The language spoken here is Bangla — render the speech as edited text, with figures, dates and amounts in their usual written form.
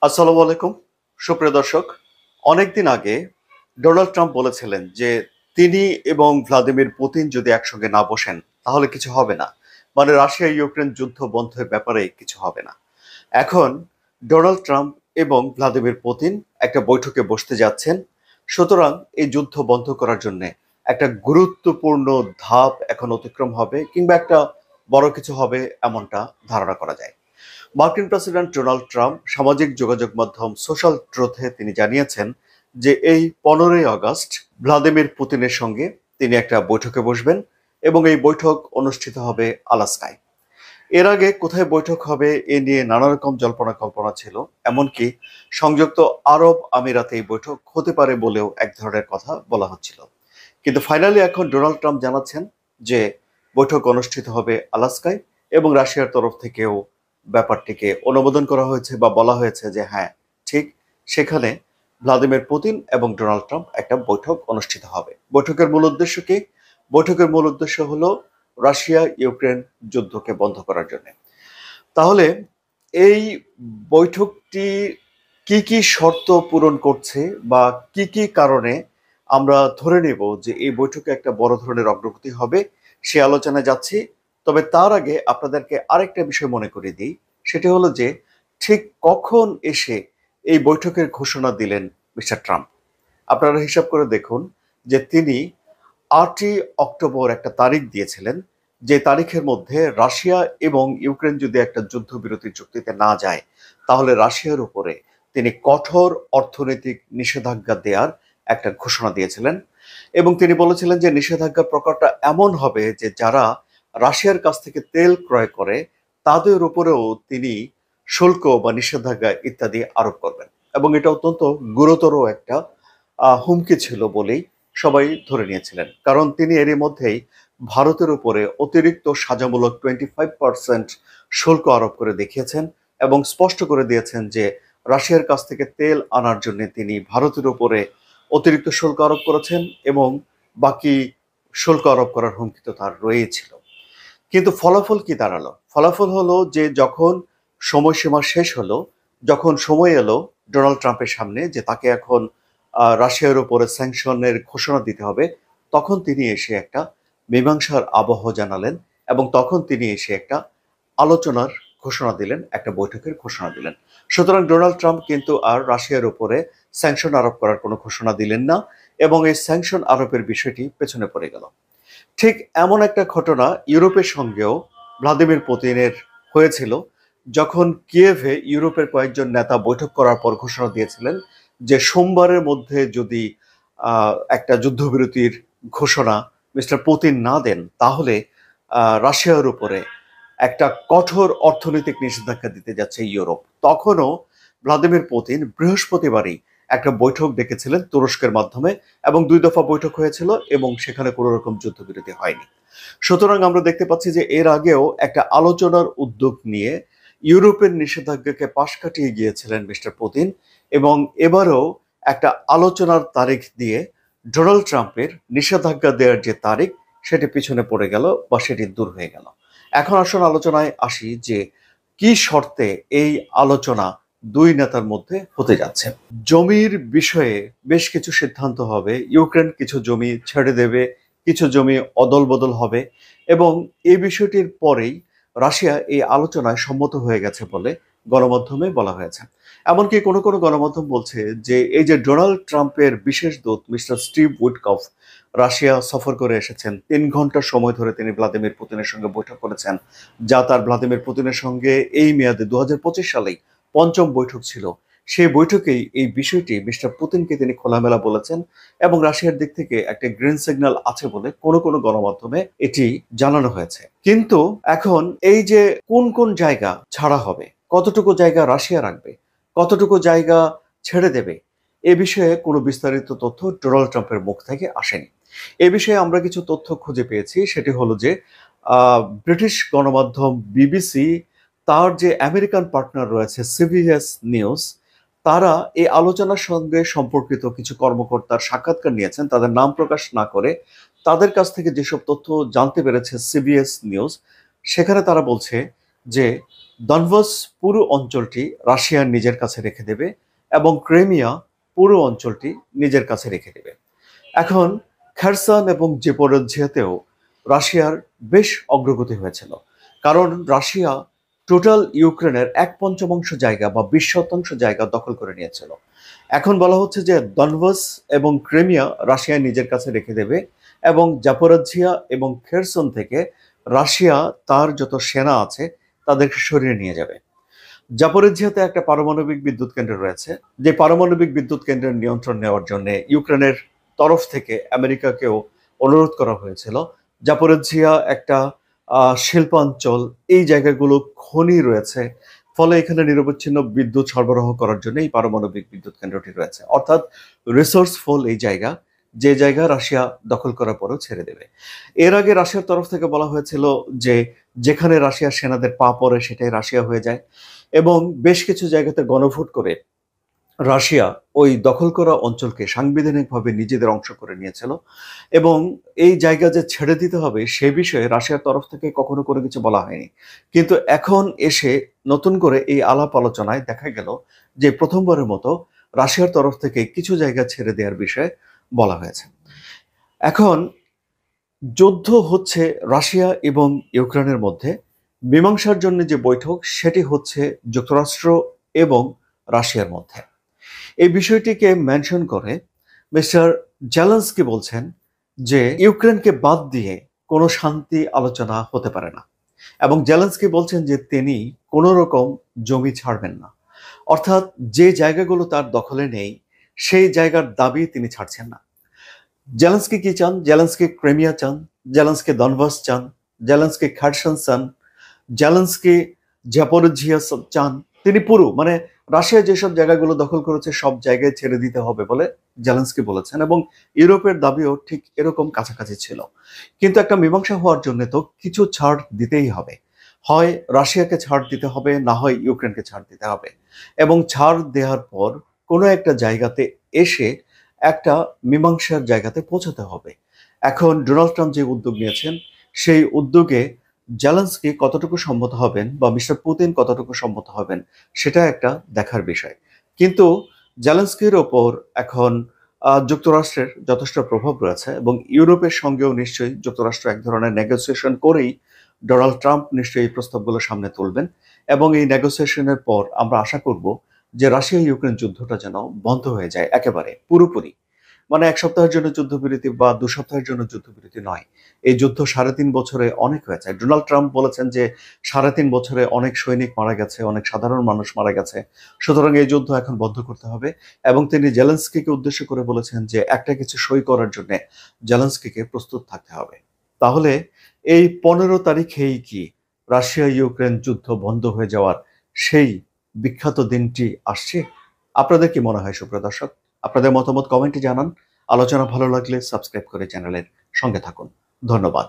আসসালামু আলাইকুম সুপ্রিয় দর্শক। অনেকদিন আগে ডোনাল্ড ট্রাম্প বলেছিলেন যে তিনি এবং ভ্লাদিমির পুতিন যদি একসঙ্গে না বসেন তাহলে কিছু হবে না, মানে রাশিয়া ইউক্রেন যুদ্ধ বন্ধের ব্যাপারে কিছু হবে না। এখন ডোনাল্ড ট্রাম্প এবং ভ্লাদিমির পুতিন একটা বৈঠকে বসতে যাচ্ছেন। সুতরাং এই যুদ্ধ বন্ধ করার জন্য একটা গুরুত্বপূর্ণ ধাপ এখন অতিক্রম হবে, কিংবা একটা বড় কিছু হবে এমনটা ধারণা করা যায়। মার্কিন প্রেসিডেন্ট ডোনাল্ড ট্রাম্প সামাজিক যোগাযোগ মাধ্যম সোশ্যাল ট্রুথে তিনি জানিয়েছেন যে এই 15ই আগস্ট ভ্লাদিমির পুতিনের সঙ্গে তিনি একটা বৈঠকে বসবেন এবং এই বৈঠক অনুষ্ঠিত হবে আলাস্কায়। এর আগে কোথায় বৈঠক হবে এ নিয়ে নানা রকম জল্পনা কল্পনা ছিল। এমনকি সংযুক্ত আরব আমিরাতে এই বৈঠক হতে পারে বলেও এক ধরনের কথা বলা হচ্ছিল। কিন্তু ফাইনালি এখন ডোনাল্ড ট্রাম্প জানাচ্ছেন যে বৈঠক অনুষ্ঠিত হবে আলাস্কায়, এবং রাশিয়ার তরফ থেকেও ব্যাপারটিকে অনুমোদন করা হয়েছে বা বলা হয়েছে যে হ্যাঁ, ঠিক সেখানে ভ্লাদিমির পুতিন এবং ডোনাল্ড ট্রাম্প একটা বৈঠক অনুষ্ঠিত হবে। বৈঠকের মূল উদ্দেশ্য কি? বৈঠকের মূল উদ্দেশ্য হলো রাশিয়া ইউক্রেন যুদ্ধকে বন্ধ করার জন্য। তাহলে এই বৈঠকটি কি কি শর্ত পূরণ করছে, বা কি কি কারণে আমরা ধরে নেব যে এই বৈঠকে একটা বড় ধরনের অগ্রগতি হবে, সে আলোচনায় যাচ্ছি। তবে তার আগে আপনাদেরকে আরেকটা বিষয় মনে করিয়ে দিই। সেটি হলো যে ঠিক কখন এসে এই বৈঠকের ঘোষণা দিলেন মিস্টার ট্রাম্প। আপনারা হিসাব করে দেখুন যে তিনি 8ই অক্টোবর একটা তারিখ দিয়েছিলেন, যে তারিখের মধ্যে রাশিয়া এবং ইউক্রেন যদি একটা যুদ্ধবিরতি চুক্তিতে না যায় তাহলে রাশিয়ার উপরে তিনি কঠোর অর্থনৈতিক নিষেধাজ্ঞা দেওয়ার একটা ঘোষণা দিয়েছিলেন। এবং তিনি বলেছিলেন যে নিষেধাজ্ঞার প্রকারটা এমন হবে যে যারা রাশিয়ার কাছ থেকে তেল ক্রয় করে তাদের উপরেও তিনি শুল্ক বা নিষেধাজ্ঞা ইত্যাদি আরোপ করবেন। এবং এটা অত্যন্ত গুরুতর একটা হুমকি ছিল বলেই সবাই ধরে নিয়েছিলেন, কারণ তিনি এরই মধ্যেই ভারতের উপরে অতিরিক্ত সাজামূলক 25% শুল্ক আরোপ করে দেখিয়েছেন এবং স্পষ্ট করে দিয়েছেন যে রাশিয়ার কাছ থেকে তেল আনার জন্য তিনি ভারতের উপরে অতিরিক্ত শুল্ক আরোপ করেছেন, এবং বাকি শুল্ক আরোপ করার হুমকি তো তার রয়েছিল। কিন্তু ফলাফল কি দাঁড়ালো? ফলাফল হলো যে যখন সময়সীমা শেষ হলো, যখন সময় এলো ডোনাল্ড ট্রাম্পের সামনে যে তাকে এখন রাশিয়ার উপরে স্যাংশনের ঘোষণা দিতে হবে, তখন তিনি এসে একটা মীমাংসার আবহ জানালেন, এবং তখন তিনি এসে একটা আলোচনার ঘোষণা দিলেন, একটা বৈঠকের ঘোষণা দিলেন। সুতরাং ডোনাল্ড ট্রাম্প কিন্তু আর রাশিয়ার উপরে স্যাংশন আরোপ করার কোনো ঘোষণা দিলেন না, এবং এই স্যাংশন আরোপের বিষয়টি পেছনে পড়ে গেল। ঠিক এমন একটা ঘটনা ইউরোপের সঙ্গেও ভ্লাদিমির পুতিনের হয়েছিল, যখন কিয়েভে ইউরোপের কয়েকজন নেতা বৈঠক করার পর ঘোষণা দিয়েছিলেন যে সোমবারের মধ্যে যদি একটা যুদ্ধবিরতির ঘোষণা মিস্টার পুতিন না দেন তাহলে রাশিয়ার উপরে একটা কঠোর অর্থনৈতিক নিষেধাজ্ঞা দিতে যাচ্ছে ইউরোপ। তখনও ভ্লাদিমির পুতিন বৃহস্পতিবারই একটা বৈঠক ডেকেছিলেন তুরস্কের মাধ্যমে, এবং 2 দফা বৈঠক হয়েছিল এবং সেখানে কোনো রকম যুদ্ধবিরতি হয়নি। সুতরাং আমরা দেখতে পাচ্ছি যে এর আগেও একটা আলোচনার উদ্যোগ নিয়ে ইউরোপের নিষেধাজ্ঞাকে পাশ কাটিয়ে গিয়েছিলেন মিস্টার পুতিন, এবং এবারও একটা আলোচনার তারিখ দিয়ে ডোনাল্ড ট্রাম্পের নিষেধাজ্ঞা দেওয়ার যে তারিখ সেটি পিছনে পড়ে গেল বা সেটি দূর হয়ে গেল। এখন আসুন আলোচনায় আসি যে কি শর্তে এই আলোচনা দুই নেতার মধ্যে হতে যাচ্ছে। জমির বিষয়ে বেশ কিছু সিদ্ধান্ত হবে। ইউক্রেন কিছু জমি ছেড়ে দেবে, কিছু জমি অদল বদল হবে, এবং এই বিষয়টির পরেই রাশিয়া এই আলোচনায় সম্মত হয়ে গেছে বলে গণমাধ্যমে বলা হয়েছে। এমনকি কোনো কোনো গণমাধ্যম বলছে যে এই যে ডোনাল্ড ট্রাম্পের বিশেষ দূত মিস্টার স্টিভ উইটকফ রাশিয়া সফর করে এসেছেন, 3 ঘন্টা সময় ধরে তিনি ভ্লাদিমির পুতিনের সঙ্গে বৈঠক করেছেন, যা তার ভ্লাদিমির পুতিনের সঙ্গে এই মেয়াদে 2025 সালেই পঞ্চম বৈঠক ছিল। সেই বৈঠকেই এই বিষয়টি মিস্টার পুতিনকে তিনি খোলামেলা বলেছেন, এবং রাশিয়ার দিক থেকে একটা গ্রিন সিগন্যাল আছে বলে কোনো কোনো গণমাধ্যমে এটি জানানো হয়েছে। কিন্তু এখন এই যে কোন কোন জায়গা ছাড়া হবে, কতটুকু জায়গা রাশিয়া রাখবে, কতটুকু জায়গা ছেড়ে দেবে, এ বিষয়ে কোনো বিস্তারিত তথ্য ডোনাল্ড ট্রাম্পের মুখ থেকে আসেনি। এ বিষয়ে আমরা কিছু তথ্য খুঁজে পেয়েছি। সেটি হলো যে ব্রিটিশ গণমাধ্যম বিবিসি তার যে আমেরিকান পার্টনার রয়েছে সিবিএস নিউজ, তারা এই আলোচনার সঙ্গে সম্পর্কিত কিছু কর্মকর্তার সাক্ষাৎকার নিয়েছেন, তাদের নাম প্রকাশ না করে। তাদের কাছ থেকে যেসব তথ্য জানতে পেরেছে সিবিএস নিউজ, সেখানে তারা বলছে যে ডনবাস পুরো অঞ্চলটি রাশিয়ার নিজের কাছে রেখে দেবে এবং ক্রিমিয়া পুরো অঞ্চলটি নিজের কাছে রেখে দেবে। এখন খেরসন এবং জেপোরোঝিয়াতেও রাশিয়ার বেশ অগ্রগতি হয়েছিল, কারণ রাশিয়া টোটাল ইউক্রেনের 1/5 জায়গা বা 20% জায়গা দখল করে নিয়েছিল। এখন বলা হচ্ছে যে ডনবাস এবং ক্রিমিয়া রাশিয়া নিজের কাছে রেখে দেবে এবং জাপোরোঝিয়া এবং খেরসন থেকে রাশিয়া তার যত সেনা আছে তাদেরকে সরিয়ে নিয়ে যাবে। জাপোরিজিয়াতে একটা পারমাণবিক বিদ্যুৎ কেন্দ্র রয়েছে, যে পারমাণবিক বিদ্যুৎ কেন্দ্রের নিয়ন্ত্রণ নেওয়ার জন্য ইউক্রেনের তরফ থেকে আমেরিকাকেও অনুরোধ করা হয়েছিল। জাপোরিজিয়া একটা শিল্পাঞ্চল, এই জায়গাগুলো খনি রয়েছে, ফলে এখানে নিরবচ্ছিন্ন বিদ্যুৎ সরবরাহ করার জন্য এই পারমাণবিক বিদ্যুৎ কেন্দ্রটি রয়েছে। অর্থাৎ রিসোর্সফুল এই জায়গা, যে জায়গা রাশিয়া দখল করার পরেও ছেড়ে দেবে। এর আগে রাশিয়ার তরফ থেকে বলা হয়েছিল যে যেখানে রাশিয়ার সেনাদের পা পড়ে সেটাই রাশিয়া হয়ে যায়, এবং বেশ কিছু জায়গাতে গণভোট করে রাশিয়া ওই দখল করা অঞ্চলকে সাংবিধানিকভাবে নিজেদের অংশ করে নিয়েছিল, এবং এই জায়গা যে ছেড়ে দিতে হবে সে বিষয়ে রাশিয়ার তরফ থেকে কখনো কোনো কিছু বলা হয়নি। কিন্তু এখন এসে নতুন করে এই আলাপ আলোচনায় দেখা গেল যে প্রথমবারের মতো রাশিয়ার তরফ থেকে কিছু জায়গা ছেড়ে দেওয়ার বিষয়ে বলা হয়েছে। এখন যুদ্ধ হচ্ছে রাশিয়া এবং ইউক্রেনের মধ্যে, মীমাংসার জন্য যে বৈঠক সেটি হচ্ছে যুক্তরাষ্ট্র এবং রাশিয়ার মধ্যে। এই বিষয়টিকে মেনশন করে মিস্টার জেলেনস্কি বলছেন যে ইউক্রেনকে বাদ দিয়ে কোনো শান্তি আলোচনা হতে পারে না, এবং জেলেনস্কি বলছেন যে তিনি কোনো রকম জমি ছাড়বেন না। অর্থাৎ যে জায়গাগুলো তার দখলে নেই সেই জায়গার দাবি তিনি ছাড়ছেন না। জেলেনস্কি কি চান? জেলেনস্কি ক্রিমিয়া চান, জেলেনস্কি ডনবাস চান, জেলেনস্কি খারসন চান, জেলেনস্কি জাপোরিজিয়া চান। তিনি পুরো রাশিয়া যেসব জায়গাগুলো দখল করেছে সব জায়গায় ছেড়ে দিতে হবে বলে জেলেনস্কি বলেছেন, এবং ইউরোপের দাবিও ঠিক এরকম কাছাকাছি ছিল। কিন্তু একটা মীমাংসা হওয়ার জন্য তো কিছু ছাড় দিতেই হবে, হয় রাশিয়াকে ছাড় দিতে হবে, না হয় ইউক্রেনকে ছাড় দিতে হবে, এবং ছাড় দেওয়ার পর কোনো একটা জায়গাতে এসে একটা মীমাংসার জায়গাতে পৌঁছাতে হবে। এখন ডোনাল্ড ট্রাম্প যে উদ্যোগ নিয়েছেন সেই উদ্যোগে জেলেনস্কি কতটুকু সম্মত হবেন বা মিস্টার পুতিন কতটুকু সম্মত হবেন সেটা একটা দেখার বিষয়। কিন্তু জেলেনস্কির ওপর এখন যুক্তরাষ্ট্রের যথেষ্ট প্রভাব রয়েছে, এবং ইউরোপের সঙ্গেও নিশ্চয়ই যুক্তরাষ্ট্র এক ধরনের নেগোসিয়েশন করেই ডোনাল্ড ট্রাম্প নিশ্চয়ই এই প্রস্তাবগুলো সামনে তুলবেন, এবং এই নেগোসিয়েশনের পর আমরা আশা করব যে রাশিয়া ইউক্রেন যুদ্ধটা যেন বন্ধ হয়ে যায় একেবারে পুরোপুরি। 1 সপ্তাহের জন্য যুদ্ধবিরতি বা 2 সপ্তাহের জন্য যুদ্ধবিরতি নয়, এই যুদ্ধ 3.5 বছরে অনেক হয়েছে। ডোনাল্ড ট্রাম্প বলেছেন যে 3.5 বছরে অনেক সৈনিক মারা গেছে, অনেক সাধারণ মানুষ মারা গেছে, সুতরাং এই যুদ্ধ এখন বন্ধ করতে হবে। এবং তিনি জেলেনস্কিকে উদ্দেশ্য করে বলেছেন যে একটা কিছু সই করার জন্য জেলেনস্কিকে প্রস্তুত থাকতে হবে। তাহলে এই 15 তারিখেই কি রাশিয়া ইউক্রেন যুদ্ধ বন্ধ হয়ে যাওয়ার সেই বিখ্যাত দিনটি আসছে? আপনাদের কি মনে হয় সুপ্রিয় দর্শক? আপনাদের মতামত কমেন্টে জানান। আলোচনা ভালো লাগলে সাবস্ক্রাইব করে চ্যানেলের সঙ্গে থাকুন। ধন্যবাদ।